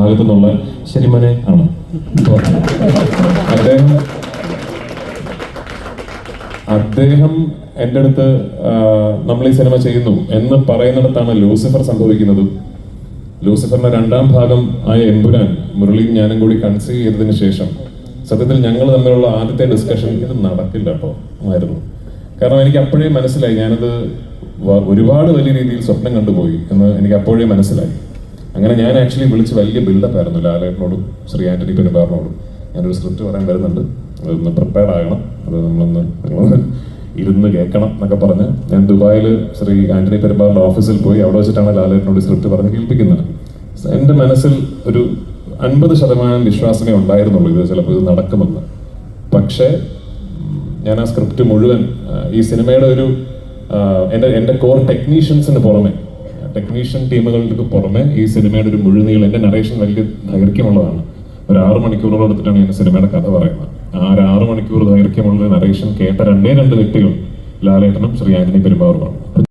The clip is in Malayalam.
ഭാഗത്തു നിന്നുള്ള ശരിമനെ ആണ്. അദ്ദേഹം എൻ്റെ അടുത്ത് നമ്മൾ ഈ സിനിമ ചെയ്യുന്നു എന്ന് പറയുന്നിടത്താണ് ലൂസിഫർ സംഭവിക്കുന്നത്. ലൂസിഫറിന്റെ 2ാം ഭാഗം ആയ എമ്പുരാൻ മുരളിയും ഞാനും കൂടി കൺസീവ് ചെയ്തതിന് ശേഷം സത്യത്തിൽ ഞങ്ങൾ തമ്മിലുള്ള ആദ്യത്തെ ഡിസ്കഷൻ ഇത് നടക്കില്ല കേട്ടോ ആയിരുന്നു. കാരണം എനിക്ക് അപ്പോഴേ മനസ്സിലായി, ഞാനത് ഒരുപാട് വലിയ രീതിയിൽ സ്വപ്നം കണ്ടുപോയി എന്ന് എനിക്ക് അപ്പോഴേ മനസ്സിലായി. അങ്ങനെ ഞാൻ ആക്ച്വലി വിളിച്ച് വലിയ ബിൽഡപ്പ് ആയിരുന്നു ലാലേട്ടനോടും ശ്രീ ആന്റണി പെരുമ്പാറിനോടും. ഞാനൊരു സ്ക്രിപ്റ്റ് പറയാൻ വരുന്നുണ്ട്, അതൊന്ന് പ്രിപ്പയർ ആകണം, അത് നിങ്ങളൊന്ന് ഇരുന്ന് കേൾക്കണം എന്നൊക്കെ പറഞ്ഞ് ഞാൻ ദുബായിൽ ശ്രീ ആന്റണി പെരുമ്പാറിന്റെ ഓഫീസിൽ പോയി. അവിടെ വെച്ചിട്ടാണ് ലാലേട്ടനോട് സ്ക്രിപ്റ്റ് പറഞ്ഞ് കേൾപ്പിക്കുന്നത്. എൻ്റെ മനസ്സിൽ ഒരു 50% വിശ്വാസമേ ഉണ്ടായിരുന്നുള്ളൂ ഇത് ചിലപ്പോൾ ഇത് നടക്കുമെന്ന്. പക്ഷേ ഞാൻ ആ സ്ക്രിപ്റ്റ് മുഴുവൻ ഈ സിനിമയുടെ ഒരു എൻ്റെ കോർ ടെക്നീഷ്യൻസിന് പുറമെ, ടെക്നീഷ്യൻ ടീമുകൾക്ക് പുറമെ ഈ സിനിമയുടെ ഒരു മുഴുനീളം, എൻ്റെ നറേഷൻ വലിയ ദൈർഘ്യമുള്ളതാണ്. ഒരു 6 മണിക്കൂറോളം എടുത്തിട്ടാണ് ഞാൻ സിനിമയുടെ കഥ പറയുന്നത്. ആ ഒരു 6 മണിക്കൂർ ദൈർഘ്യമുള്ള നറേഷൻ കേട്ട 2 വ്യക്തികൾ ലാലേട്ടനും ശ്രീ ആന്റണി പെരുമ്പാവൂരുമാണ്.